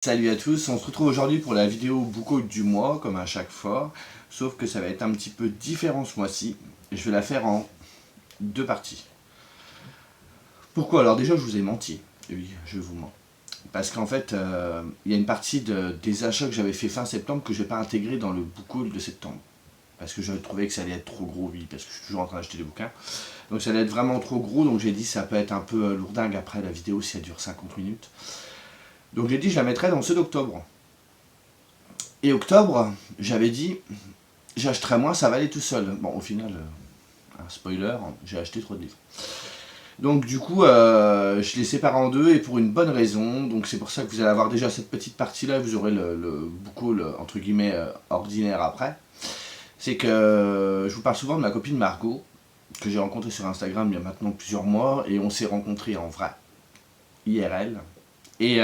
Salut à tous, on se retrouve aujourd'hui pour la vidéo Bouco du mois, comme à chaque fois, sauf que ça va être un petit peu différent ce mois-ci, et je vais la faire en deux parties. Pourquoi? Alors déjà je vous ai menti, oui, je vous mens. Parce qu'en fait, il y a une partie des achats que j'avais fait fin septembre que je n'ai pas intégré dans le Bouco de septembre. Parce que j'avais trouvé que ça allait être trop gros, oui, parce que je suis toujours en train d'acheter des bouquins. Donc ça allait être vraiment trop gros, donc j'ai dit ça peut être un peu lourdingue après la vidéo si elle dure 50 minutes. Donc j'ai dit je la mettrai dans ceux d'octobre. Et octobre, j'avais dit, j'achèterai moins, ça va aller tout seul. Bon, au final, un spoiler, j'ai acheté trop de livres. Donc du coup, je les sépare en deux et pour une bonne raison. Donc c'est pour ça que vous allez avoir déjà cette petite partie-là, vous aurez le Bouco, entre guillemets, ordinaire après. C'est que je vous parle souvent de ma copine Margot, que j'ai rencontrée sur Instagram il y a maintenant plusieurs mois, et on s'est rencontrés en vrai, IRL. Et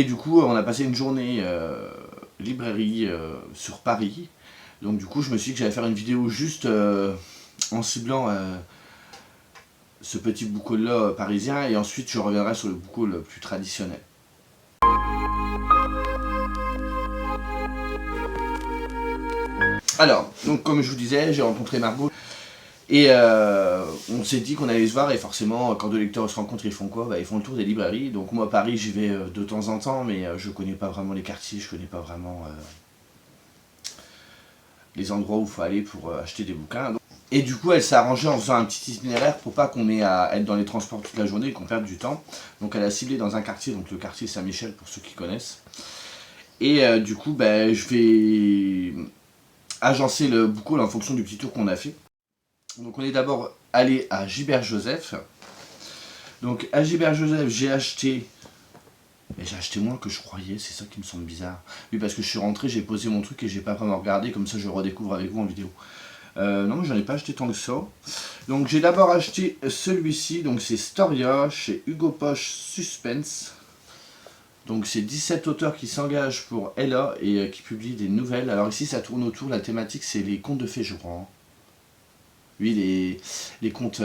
du coup, on a passé une journée librairie sur Paris. Donc du coup, je me suis dit que j'allais faire une vidéo juste en ciblant ce petit Bouco-là parisien. Et ensuite, je reviendrai sur le Bouco le plus traditionnel. Alors, donc comme je vous disais, j'ai rencontré Margot. Et on s'est dit qu'on allait se voir et forcément quand deux lecteurs se rencontrent ils font quoi? Ils font le tour des librairies. Donc moi à Paris j'y vais de temps en temps mais je connais pas vraiment les quartiers, je connais pas vraiment les endroits où il faut aller pour acheter des bouquins. Et du coup elle s'est arrangée en faisant un petit itinéraire pour pas qu'on ait à être dans les transports toute la journée et qu'on perde du temps. Donc elle a ciblé dans un quartier, donc le quartier Saint-Michel pour ceux qui connaissent. Et du coup je vais agencer le Bouco en fonction du petit tour qu'on a fait. Donc on est d'abord allé à Gibert-Joseph. Donc à Gibert-Joseph, j'ai acheté... Et j'ai acheté moins que je croyais, c'est ça qui me semble bizarre. Oui, parce que je suis rentré, j'ai posé mon truc et j'ai pas vraiment regardé, comme ça je le redécouvre avec vous en vidéo. Non, mais j'en ai pas acheté tant que ça. Donc j'ai d'abord acheté celui-ci, donc c'est Storia, chez Hugo Poche Suspense. Donc c'est 17 auteurs qui s'engagent pour Ella et qui publient des nouvelles. Alors ici ça tourne autour, la thématique c'est les contes de fées, je crois. Oui, les contes...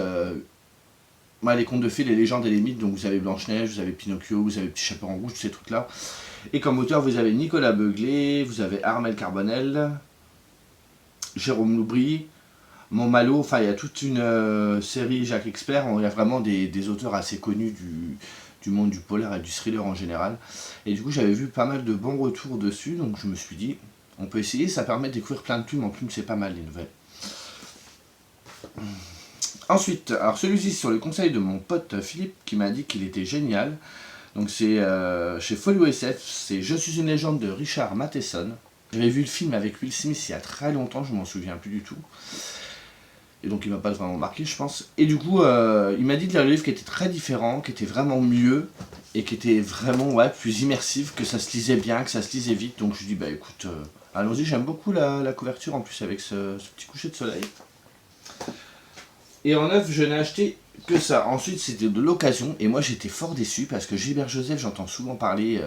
les contes de fées, les légendes et les mythes, donc vous avez Blanche-Neige, vous avez Pinocchio, vous avez Petit Chaperon Rouge, tous ces trucs-là. Et comme auteur, vous avez Nicolas Beuglé, vous avez Armel Carbonel, Jérôme Loubry, Montmalo, enfin il y a toute une série Jacques Expert, il y a vraiment des auteurs assez connus du monde du polar et du thriller en général. Et du coup j'avais vu pas mal de bons retours dessus, donc je me suis dit, on peut essayer, ça permet de découvrir plein de plumes, en plumes c'est pas mal les nouvelles. Ensuite, alors celui-ci sur le conseil de mon pote Philippe qui m'a dit qu'il était génial. Donc c'est chez Folio SF, c'est Je suis une légende de Richard Matheson. J'avais vu le film avec Will Smith il y a très longtemps, je m'en souviens plus du tout. Et donc il m'a pas vraiment marqué je pense. Et du coup il m'a dit de lire le livre qui était très différent, qui était vraiment mieux et qui était vraiment plus immersif, que ça se lisait bien, que ça se lisait vite. Donc je lui dis bah écoute, allons-y, j'aime beaucoup la couverture en plus avec ce petit coucher de soleil. Et en neuf, je n'ai acheté que ça. Ensuite, c'était de l'occasion. Et moi, j'étais fort déçu parce que Gilbert Joseph, j'entends souvent parler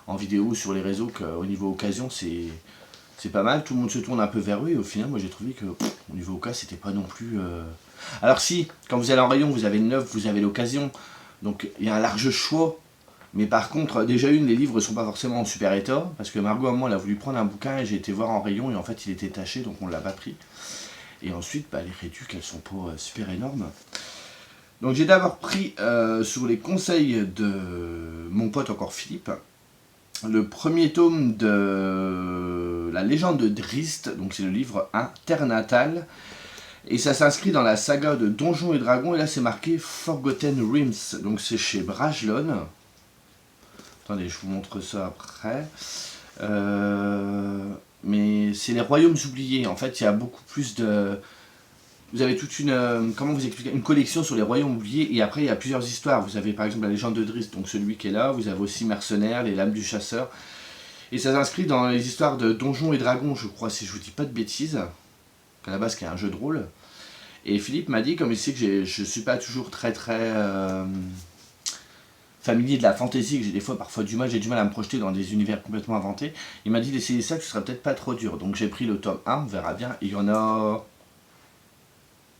en vidéo sur les réseaux qu'au niveau occasion, c'est pas mal. Tout le monde se tourne un peu vers eux. Et au final, moi, j'ai trouvé que au niveau occasion, c'était pas non plus... Alors si, quand vous allez en rayon, vous avez le neuf, vous avez l'occasion. Donc, il y a un large choix. Mais par contre, déjà les livres ne sont pas forcément en super état. Parce que Margot, à moi, elle a voulu prendre un bouquin et j'ai été voir en rayon. Et en fait, il était taché, donc on ne l'a pas pris. Et ensuite, les réducs, elles sont pas super énormes. Donc j'ai d'abord pris, sur les conseils de mon pote encore Philippe, le premier tome de La légende de Drizzt, donc c'est le livre 1, Terre natale. Et ça s'inscrit dans la saga de Donjons et Dragons, et là c'est marqué Forgotten Realms, donc c'est chez Brajlon. Attendez, je vous montre ça après. Mais c'est les royaumes oubliés. En fait, il y a beaucoup plus de... Vous avez toute une... comment vous expliquer? Une collection sur les royaumes oubliés. Et après, il y a plusieurs histoires. Vous avez par exemple la légende de Drizzt, donc celui qui est là. Vous avez aussi Mercenaires, les lames du chasseur. Et ça s'inscrit dans les histoires de Donjons et Dragons, je crois, si je vous dis pas de bêtises. À la base, qui est un jeu de rôle. Et Philippe m'a dit, comme il sait que je suis pas toujours très familier de la fantasy, que j'ai des fois parfois j'ai du mal à me projeter dans des univers complètement inventés, il m'a dit d'essayer ça, que ce serait peut-être pas trop dur. Donc j'ai pris le tome 1, on verra bien, il y en a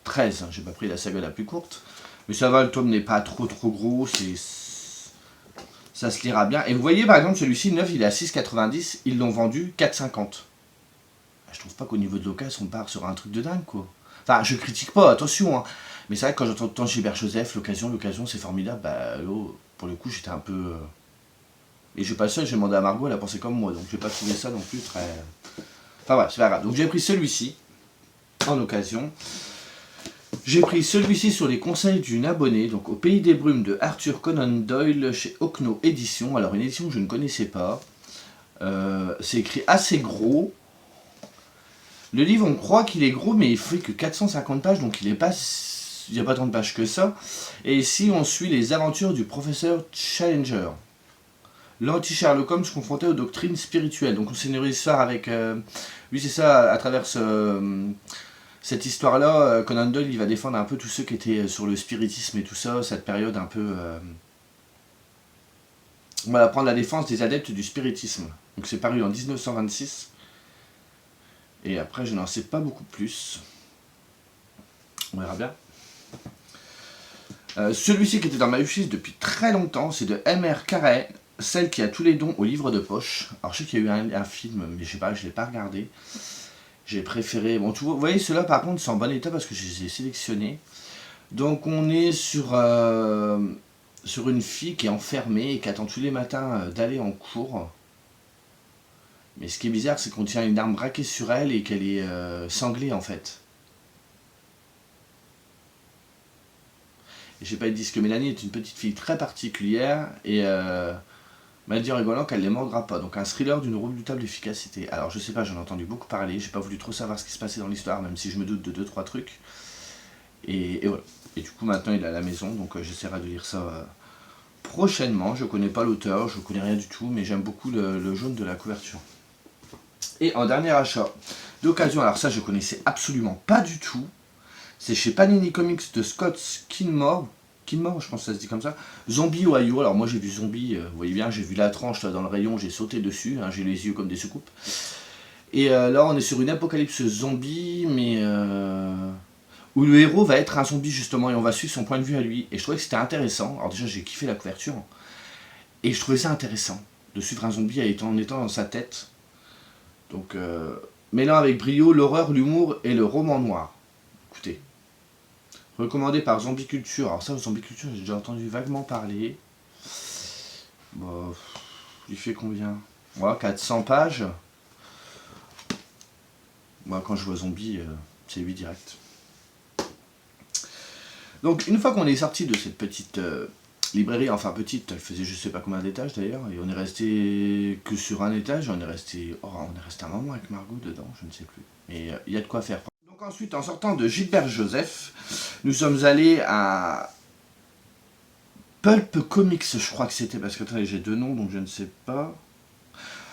13, j'ai pas pris la saga la plus courte, mais ça va, le tome n'est pas trop gros, Ça se lira bien. Et vous voyez par exemple celui-ci, neuf, il est à 6,90, ils l'ont vendu 4,50. Je trouve pas qu'au niveau de l'occasion, on part sur un truc de dingue, quoi. Enfin, je critique pas, attention, hein. Mais c'est vrai que quand j'entends Gilbert Joseph, l'occasion, c'est formidable, bah, pour le coup, j'étais un peu... Et je suis pas le seul, j'ai demandé à Margot, elle a pensé comme moi, donc j'ai pas trouvé ça non plus très... Enfin voilà, c'est pas grave. Donc j'ai pris celui-ci, en occasion. J'ai pris celui-ci sur les conseils d'une abonnée, donc Au Pays des Brumes de Arthur Conan Doyle chez Okno Édition. Alors une édition que je ne connaissais pas. C'est écrit assez gros. Le livre, on croit qu'il est gros, mais il fait que 450 pages, donc il n'y a pas tant de pages que ça. Et ici, on suit les aventures du professeur Challenger. L'anti-Sherlock Holmes confronté aux doctrines spirituelles. Donc c'est une histoire avec... oui, c'est ça, à travers cette histoire-là, Conan Doyle, il va défendre un peu tous ceux qui étaient sur le spiritisme et tout ça, cette période un peu... on va prendre la défense des adeptes du spiritisme. Donc c'est paru en 1926. Et après, je n'en sais pas beaucoup plus. On verra bien. Celui-ci qui était dans ma wishlist depuis très longtemps, c'est de M.R. Carey, Celle qui a tous les dons au livre de poche. Alors je sais qu'il y a eu un film, mais je sais pas, je ne l'ai pas regardé. J'ai préféré... Bon, vous voyez, ceux-là par contre, c'est en bon état parce que je les ai sélectionnés. Donc on est sur une fille qui est enfermée et qui attend tous les matins d'aller en cours. Mais ce qui est bizarre, c'est qu'on tient une arme braquée sur elle et qu'elle est sanglée en fait. Et je sais pas, ils disent que Mélanie est une petite fille très particulière et m'a dit en rigolant qu'elle ne les mordra pas. Donc un thriller d'une redoutable efficacité. Alors je sais pas, j'en ai entendu beaucoup parler, j'ai pas voulu trop savoir ce qui se passait dans l'histoire, même si je me doute de 2-3 trucs. Et voilà. Et du coup maintenant il est à la maison, donc j'essaierai de lire ça prochainement. Je connais pas l'auteur, je connais rien du tout, mais j'aime beaucoup le jaune de la couverture. Et en dernier achat d'occasion, alors ça je connaissais absolument pas du tout, c'est chez Panini Comics de Scott Kinmore, je pense que ça se dit comme ça, Zombie Ohio. Alors moi j'ai vu Zombie, vous voyez bien, j'ai vu la tranche là dans le rayon, j'ai sauté dessus, hein, j'ai les yeux comme des soucoupes. Et là on est sur une apocalypse zombie, mais où le héros va être un zombie justement, et on va suivre son point de vue à lui. Et je trouvais que c'était intéressant. Alors déjà j'ai kiffé la couverture, et je trouvais ça intéressant de suivre un zombie en étant dans sa tête. Donc, mêlant avec brio l'horreur, l'humour et le roman noir. Écoutez, recommandé par Zombie Culture. Alors ça, Zombie Culture, j'ai déjà entendu vaguement parler. Bon, il fait combien? Voilà, 400 pages. Moi, quand je vois Zombie, c'est 8 direct. Donc, une fois qu'on est sorti de cette petite librairie, enfin petite, elle faisait je sais pas combien d'étages d'ailleurs, et on est resté que sur un étage, on est resté un moment avec Margot dedans, je ne sais plus. Mais il y a de quoi faire. Donc ensuite, en sortant de Gilbert Joseph, nous sommes allés à Pulp Comics, je crois que c'était, parce que attendez, j'ai deux noms, donc je ne sais pas.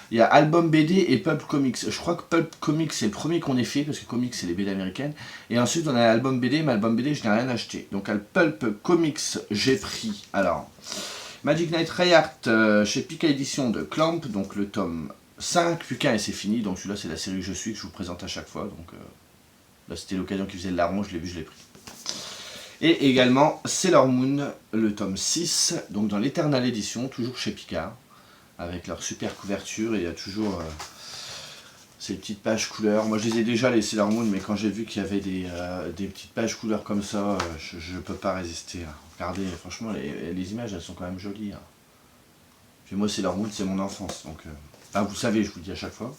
Il y a Album BD et Pulp Comics. Je crois que Pulp Comics c'est le premier qu'on ait fait, parce que Comics c'est les BD américaines. Et ensuite on a Album BD, mais Album BD je n'ai rien acheté. Donc à Pulp Comics j'ai pris, alors, Magic Knight Rayart chez Pika Édition de Clamp, donc le tome 5, plus qu'un et c'est fini. Donc celui-là c'est la série que je vous présente à chaque fois. Donc là c'était l'occasion qui faisait le larron, je l'ai vu, je l'ai pris. Et également Sailor Moon, le tome 6, donc dans l'Eternal Édition, toujours chez Pika, avec leur super couverture, et il y a toujours ces petites pages couleurs. Moi je les ai déjà les Sailor Moon, mais quand j'ai vu qu'il y avait des petites pages couleurs comme ça, je ne peux pas résister. Hein. Regardez, franchement les images elles sont quand même jolies. Hein. Puis moi Sailor Moon c'est mon enfance, donc vous savez, je vous le dis à chaque fois.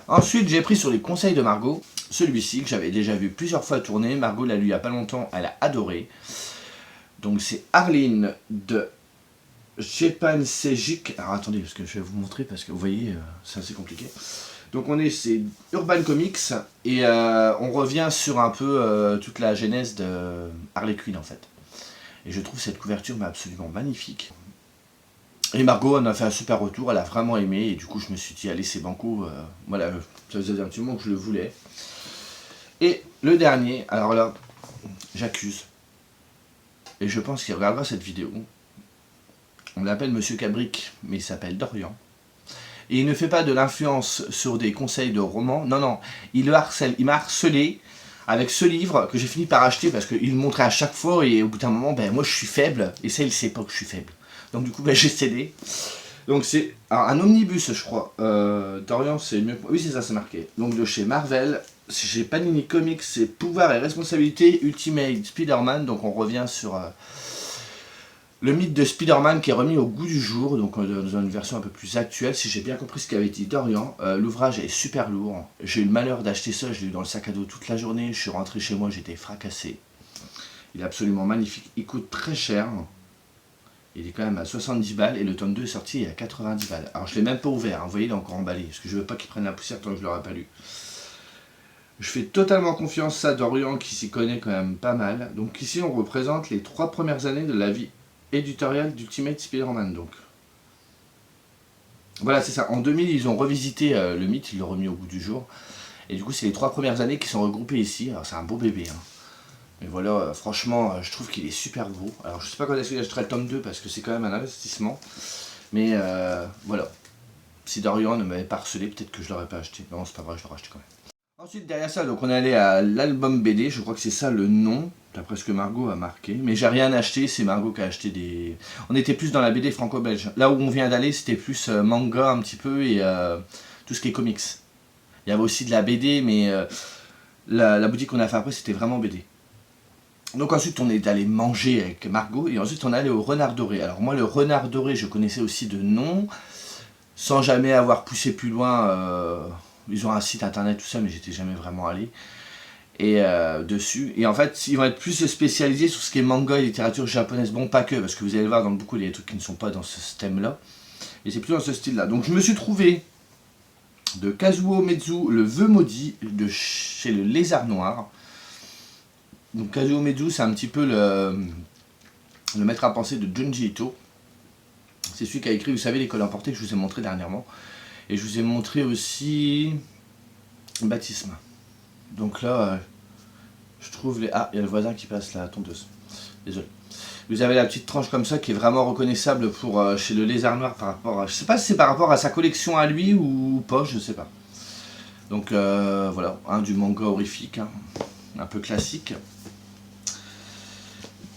Ensuite j'ai pris sur les conseils de Margot, celui-ci que j'avais déjà vu plusieurs fois tourner. Margot l'a lu il n'y a pas longtemps, elle a adoré. Donc c'est Arline de Jepan Sejic. Alors attendez, parce que je vais vous montrer, parce que vous voyez, c'est assez compliqué. Donc c'est Urban Comics, et on revient sur un peu toute la genèse de Harley Quinn en fait. Et je trouve cette couverture absolument magnifique. Et Margot en a fait un super retour, elle a vraiment aimé, et du coup je me suis dit, allez c'est banco, voilà, ça faisait un petit moment que je le voulais. Et le dernier, alors là, j'accuse, et je pense qu'il regardera cette vidéo. On l'appelle Monsieur Cabric, mais il s'appelle Dorian. Et il ne fait pas de l'influence sur des conseils de romans. Non, non, il le harcèle. Il m'a harcelé avec ce livre que j'ai fini par acheter parce qu'il le montrait à chaque fois. Et au bout d'un moment, moi je suis faible. Et ça, il ne sait pas que je suis faible. Donc du coup, bah, j'ai cédé. Donc c'est un omnibus, je crois. Dorian, c'est mieux. Oui, c'est ça, c'est marqué. Donc de chez Marvel, chez Panini Comics, c'est Pouvoir et Responsabilité Ultimate Spider-Man. Donc on revient sur le mythe de Spider-Man qui est remis au goût du jour, donc dans une version un peu plus actuelle. Si j'ai bien compris ce qu'avait dit Dorian, l'ouvrage est super lourd. J'ai eu le malheur d'acheter ça, je l'ai eu dans le sac à dos toute la journée. Je suis rentré chez moi, j'étais fracassé. Il est absolument magnifique. Il coûte très cher. Il est quand même à 70 balles et le tome 2 est sorti à 90 balles. Alors je ne l'ai même pas ouvert, hein. Vous voyez, il est encore emballé, parce que je ne veux pas qu'il prenne la poussière tant que je ne l'aurai pas lu. Je fais totalement confiance à Dorian qui s'y connaît quand même pas mal. Donc ici on représente les 3 premières années de la vie éditoriale d'Ultimate Spider-Man. Donc voilà, c'est ça. En 2000 ils ont revisité le mythe, ils l'ont remis au goût du jour. Et du coup c'est les 3 premières années qui sont regroupées ici. Alors c'est un beau bébé, hein. Mais voilà, franchement, je trouve qu'il est super beau. Alors je sais pas quand est-ce que j'achèterai le tome 2 parce que c'est quand même un investissement. Mais voilà. Si Dorian ne m'avait pas harcelé, peut-être que je l'aurais pas acheté. Non, c'est pas vrai, je l'aurais acheté quand même. Ensuite, derrière ça, donc on est allé à l'album BD. Je crois que c'est ça le nom, d'après ce que Margot a marqué. Mais j'ai rien acheté, c'est Margot qui a acheté des... On était plus dans la BD franco-belge. Là où on vient d'aller, c'était plus manga un petit peu et tout ce qui est comics. Il y avait aussi de la BD, mais la boutique qu'on a fait après, c'était vraiment BD. Donc ensuite on est allé manger avec Margot et ensuite on est allé au Renard Doré. Alors moi le Renard Doré je connaissais aussi de nom, sans jamais avoir poussé plus loin. Ils ont un site internet tout ça mais j'étais jamais vraiment allé et dessus. Et en fait ils vont être plus spécialisés sur ce qui est manga et littérature japonaise. Bon pas que parce que vous allez voir dans beaucoup il y a des trucs qui ne sont pas dans ce thème là. Mais c'est plus dans ce style là. Donc je me suis trouvé de Kazuo Mezu le vœu maudit de chez le Lézard Noir. Donc Kazuo Mezu, c'est un petit peu le maître à penser de Junji Ito. C'est celui qui a écrit, vous savez, l'école emportée que je vous ai montré dernièrement. Et je vous ai montré aussi Baptisme. Donc là, je trouve les... Ah, il y a le voisin qui passe la tondeuse. Désolé. Vous avez la petite tranche comme ça qui est vraiment reconnaissable pour chez le Lézard Noir par rapport à... Je sais pas si c'est par rapport à sa collection à lui ou pas, je sais pas. Donc voilà, du manga horrifique, hein, un peu classique.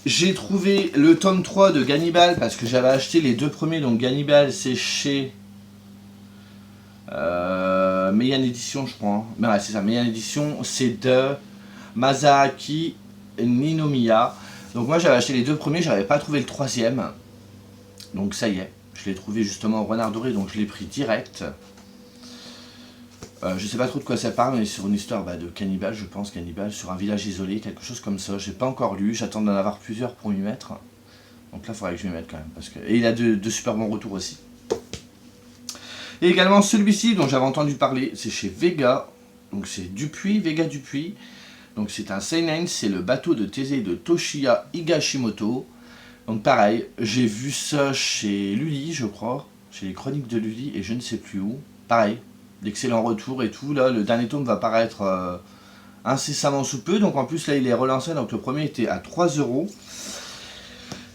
J'ai trouvé le tome 3 de Gannibal parce que j'avais acheté les 2 premiers. Donc Gannibal c'est chez Meian Edition je crois. Ben ouais, c'est ça, Meian Edition, c'est de Masaaki Ninomiya. Donc moi j'avais acheté les 2 premiers, j'avais pas trouvé le 3e. Donc ça y est, je l'ai trouvé justement au Renard Doré, donc je l'ai pris direct. Je sais pas trop de quoi ça parle, mais sur une histoire de cannibale, je pense, cannibale, sur un village isolé, quelque chose comme ça. J'ai pas encore lu, j'attends d'en avoir plusieurs pour m'y mettre. Donc là, il faudrait que je m'y mette quand même. Parce que... Et il a de super bons retours aussi. Et également celui-ci dont j'avais entendu parler, c'est chez Vega. Donc c'est Dupuis, Vega Dupuis. Donc c'est un seinen, c'est le bateau de Thésée de Toshiya Higashimoto. Donc pareil, j'ai vu ça chez Lully, je crois, chez les Chroniques de Lully, et je ne sais plus où. Pareil, d'excellents retours et tout. Là, le dernier tome va paraître incessamment sous peu. Donc en plus, là, il est relancé. Donc le premier était à 3 €.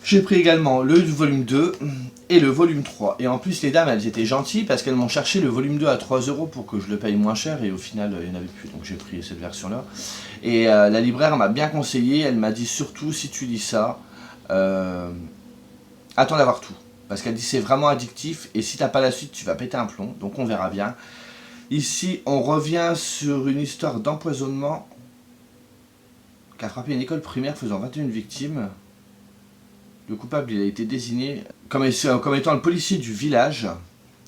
J'ai pris également le volume 2 et le volume 3. Et en plus, les dames, elles étaient gentilles parce qu'elles m'ont cherché le volume 2 à 3 € pour que je le paye moins cher. Et au final, il n'y en avait plus. Donc j'ai pris cette version-là. Et la libraire m'a bien conseillé. Elle m'a dit surtout, si tu lis ça, attends d'avoir tout. Parce qu'elle dit c'est vraiment addictif. Et si t'as pas la suite, tu vas péter un plomb. Donc on verra bien. Ici, on revient sur une histoire d'empoisonnement qui a frappé une école primaire faisant 21 victimes. Le coupable il a été désigné comme étant le policier du village.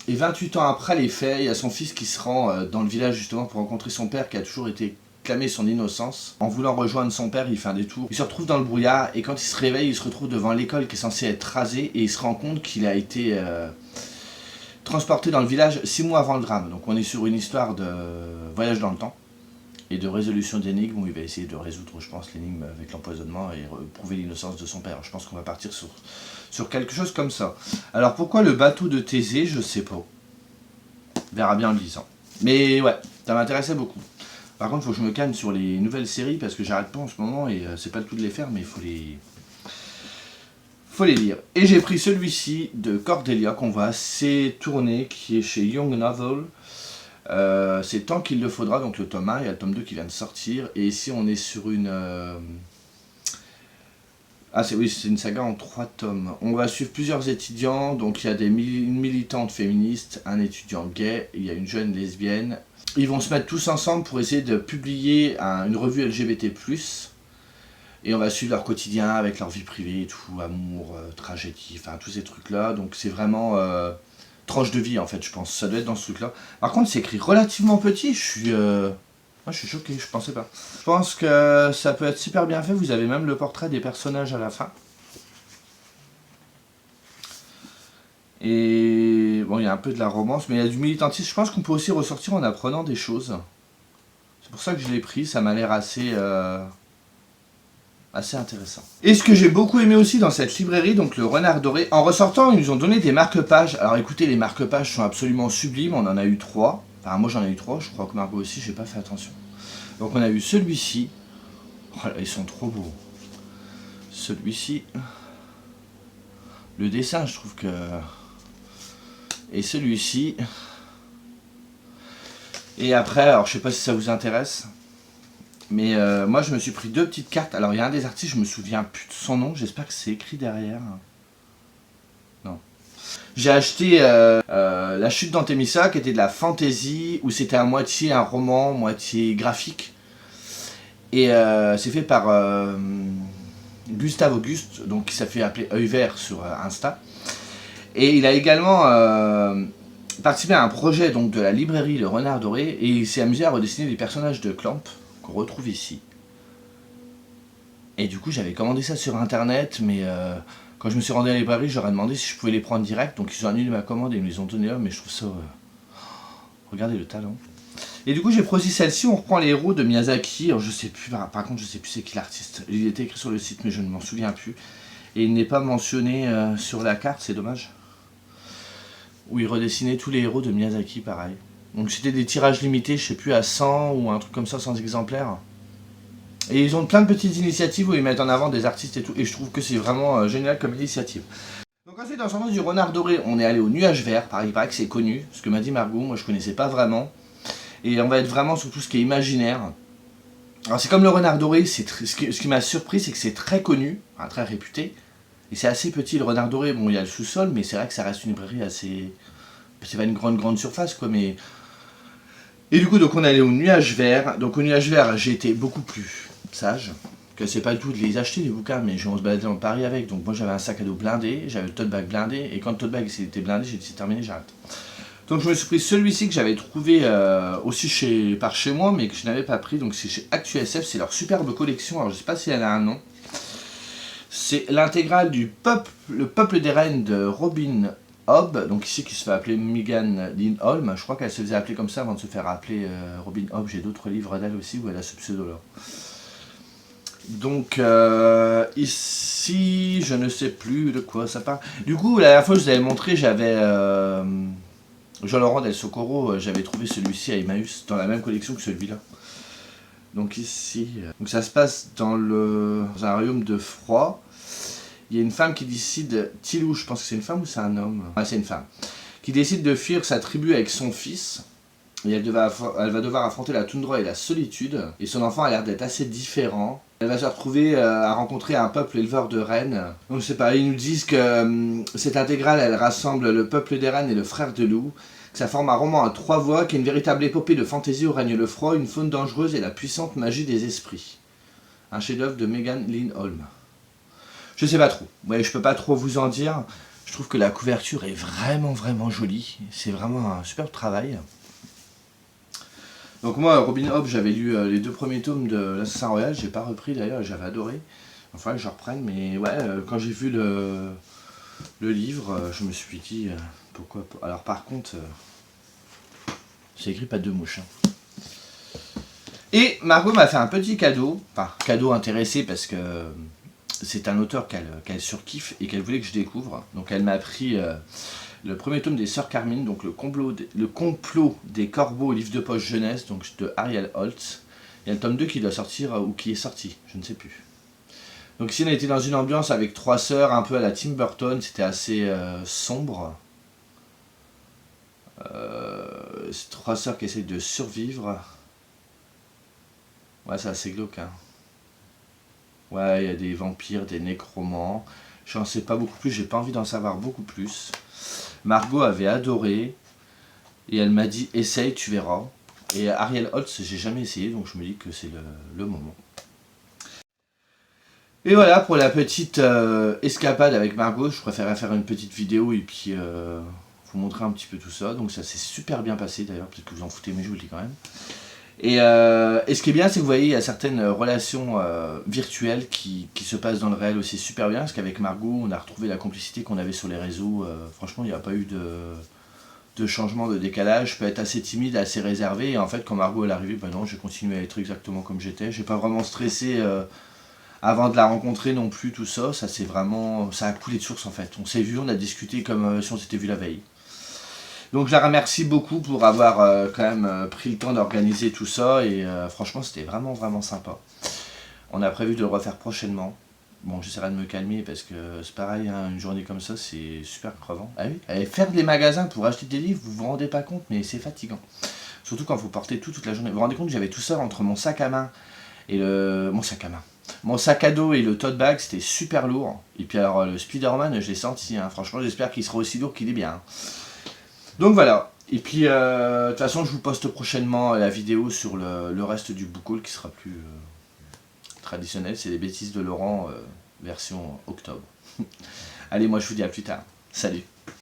Et 28 ans après les faits, il y a son fils qui se rend dans le village justement pour rencontrer son père qui a toujours été clamé son innocence. En voulant rejoindre son père, il fait un détour. Il se retrouve dans le brouillard et quand il se réveille, il se retrouve devant l'école qui est censée être rasée et il se rend compte qu'il a été transporté dans le village 6 mois avant le drame. Donc on est sur une histoire de voyage dans le temps et de résolution d'énigmes où il va essayer de résoudre, je pense, l'énigme avec l'empoisonnement et prouver l'innocence de son père. Je pense qu'on va partir sur quelque chose comme ça. Alors pourquoi le bateau de Thésée, je sais pas. On verra bien en le lisant. Mais ouais, ça m'intéressait beaucoup. Par contre, il faut que je me calme sur les nouvelles séries parce que j'arrête pas en ce moment et c'est pas le tout de les faire, mais il faut les lire. Et j'ai pris celui-ci de Cordelia qu'on va assez tourner, qui est chez Young Novel. C'est Tant qu'il le faudra, donc le tome 1, il y a le tome 2 qui vient de sortir. Et ici on est sur une... Ah oui, c'est une saga en 3 tomes. On va suivre plusieurs étudiants, donc il y a une militante féministe, un étudiant gay, il y a une jeune lesbienne. Ils vont se mettre tous ensemble pour essayer de publier une revue LGBT+. Et on va suivre leur quotidien avec leur vie privée et tout, amour, tragédie, enfin tous ces trucs-là. Donc c'est vraiment tranche de vie en fait, je pense. Ça doit être dans ce truc-là. Par contre, c'est écrit relativement petit, moi, je suis choqué, je pensais pas. Je pense que ça peut être super bien fait, vous avez même le portrait des personnages à la fin. Et bon, il y a un peu de la romance, mais il y a du militantisme. Je pense qu'on peut aussi ressortir en apprenant des choses. C'est pour ça que je l'ai pris, ça m'a l'air assez intéressant. Et ce que j'ai beaucoup aimé aussi dans cette librairie, donc le Renard Doré, en ressortant, ils nous ont donné des marque-pages. Alors écoutez, les marque-pages sont absolument sublimes, on en a eu 3. Enfin, moi j'en ai eu 3, je crois que Margot aussi, j'ai pas fait attention. Donc on a eu celui-ci. Oh là, ils sont trop beaux. Celui-ci. Le dessin, je trouve que... Et celui-ci. Et après, alors je sais pas si ça vous intéresse, mais moi je me suis pris 2 petites cartes. Alors il y a un des artistes, je me souviens plus de son nom, j'espère que c'est écrit derrière. Non. J'ai acheté La Chute d'Antémissa, qui était de la fantasy, où c'était à moitié un roman, moitié graphique. Et c'est fait par Gustave Auguste, donc qui s'est fait appeler Œil Vert sur Insta. Et il a également participé à un projet donc, de la librairie Le Renard Doré, et il s'est amusé à redessiner les personnages de Clamp, qu'on retrouve ici. Et du coup j'avais commandé ça sur internet, mais quand je me suis rendu à la librairie, j'aurais demandé si je pouvais les prendre direct, donc ils ont annulé ma commande et ils me les ont donné là, mais je trouve ça... regardez le talent. Et du coup j'ai pris aussi celle-ci, on reprend les héros de Miyazaki, alors je sais plus, par contre je sais plus c'est qui l'artiste, il était écrit sur le site mais je ne m'en souviens plus, et il n'est pas mentionné sur la carte, c'est dommage. Où il redessinait tous les héros de Miyazaki pareil. Donc c'était des tirages limités, je sais plus à 100 ou un truc comme ça, 100 exemplaires. Et ils ont plein de petites initiatives où ils mettent en avant des artistes et tout, et je trouve que c'est vraiment génial comme initiative. Donc ensuite, dans le sens du Renard Doré, on est allé au Nuage Vert, pareil, il paraît que c'est connu, ce que m'a dit Margot, moi je connaissais pas vraiment. Et on va être vraiment sur tout ce qui est imaginaire. Alors c'est comme le Renard Doré, ce qui m'a surpris, c'est que c'est très connu, enfin, très réputé. Et c'est assez petit, le Renard Doré, bon il y a le sous-sol, mais c'est vrai que ça reste une librairie assez... C'est pas une grande surface quoi, mais... Et du coup, donc on est allé au Nuage Vert. Donc au Nuage Vert, j'ai été beaucoup plus sage. Que c'est pas le tout de les acheter les bouquins, mais on se baladait dans Paris avec. Donc moi j'avais un sac à dos blindé, j'avais le tote bag blindé, et quand le tote bag était blindé, j'ai dit c'est terminé, j'arrête. Donc je me suis pris celui-ci que j'avais trouvé aussi par chez moi, mais que je n'avais pas pris. Donc c'est chez ActuSF, c'est leur superbe collection. Alors je sais pas si elle a un nom. C'est l'intégrale du Le Peuple des Reines de Robin Hobb, donc ici qui se fait appeler Megan Lindholm. Je crois qu'elle se faisait appeler comme ça avant de se faire appeler Robin Hobb. J'ai d'autres livres d'elle aussi où elle a ce pseudo-là. Donc ici, je ne sais plus de quoi ça parle. Du coup, la dernière fois que je vous avais montré, j'avais Jean-Laurent Del Socorro, j'avais trouvé celui-ci à Emmaüs, dans la même collection que celui-là. Donc ici, donc ça se passe dans un royaume de froid. Il y a une femme qui décide, Tilou, je pense que c'est une femme ou c'est un homme? Ah, c'est une femme. Qui décide de fuir sa tribu avec son fils. Et elle va devoir affronter la toundra et la solitude. Et son enfant a l'air d'être assez différent. Elle va se retrouver à rencontrer un peuple éleveur de rennes. Donc c'est pareil, ils nous disent que cette intégrale, elle rassemble le peuple des rennes et le frère de loup. Que ça forme un roman à 3 voix, qui est une véritable épopée de fantaisie où règne le froid, une faune dangereuse et la puissante magie des esprits. Un chef-d'œuvre de Megan Lindholm. Je sais pas trop, ouais, je peux pas trop vous en dire. Je trouve que la couverture est vraiment jolie. C'est vraiment un superbe travail. Donc moi, Robin Hobb, j'avais lu les 2 premiers tomes de l'Assassin Royal. J'ai pas repris d'ailleurs, j'avais adoré. Enfin, que je reprenne, mais ouais, quand j'ai vu le livre, je me suis dit, pourquoi pas. Alors par contre, c'est écrit pas de mouches. Hein. Et Margot m'a fait un petit cadeau, enfin cadeau intéressé parce que c'est un auteur qu'elle surkiffe et qu'elle voulait que je découvre. Donc elle m'a pris le premier tome des Sœurs Carmine, donc le complot des corbeaux, livre de poche jeunesse, donc de Ariel Holtz. Il y a le tome 2 qui doit sortir, ou qui est sorti, je ne sais plus. Donc ici on a été dans une ambiance avec 3 sœurs, un peu à la Tim Burton, c'était assez sombre. C'est 3 sœurs qui essayent de survivre. Ouais, c'est assez glauque, hein. Ouais, il y a des vampires, des nécromants. J'en sais pas beaucoup plus, j'ai pas envie d'en savoir beaucoup plus. Margot avait adoré et elle m'a dit essaye, tu verras. Et Ariel Holtz, j'ai jamais essayé, donc je me dis que c'est le moment. Et voilà pour la petite escapade avec Margot. Je préférais faire une petite vidéo et puis vous montrer un petit peu tout ça. Donc ça s'est super bien passé d'ailleurs, peut-être que vous en foutez, mais je vous le dis quand même. Et ce qui est bien, c'est que vous voyez, il y a certaines relations virtuelles qui se passent dans le réel aussi super bien. Parce qu'avec Margot, on a retrouvé la complicité qu'on avait sur les réseaux. Franchement, il n'y a pas eu de changement, de décalage. Je peux être assez timide, assez réservé. Et en fait, quand Margot est arrivée, ben non, j'ai continué à être exactement comme j'étais. J'ai pas vraiment stressé avant de la rencontrer non plus, tout ça. Ça a coulé de source en fait. On s'est vu, on a discuté comme si on s'était vu la veille. Donc je la remercie beaucoup pour avoir quand même pris le temps d'organiser tout ça et franchement c'était vraiment vraiment sympa. On a prévu de le refaire prochainement. Bon, j'essaierai de me calmer parce que c'est pareil, hein, une journée comme ça c'est super crevant. Ah oui, allez, faire des magasins pour acheter des livres, vous vous rendez pas compte, mais c'est fatigant. Surtout quand vous portez tout toute la journée. Vous vous rendez compte que j'avais tout ça entre mon sac à main et mon sac à main. Mon sac à dos et le tote bag c'était super lourd. Et puis alors le Spider-Man je l'ai senti, hein. Franchement j'espère qu'il sera aussi lourd qu'il est bien. Hein. Donc voilà. Et puis, de toute façon, je vous poste prochainement la vidéo sur le reste du book haul qui sera plus traditionnel. C'est les bêtises de Laurent, version octobre. Allez, moi je vous dis à plus tard. Salut.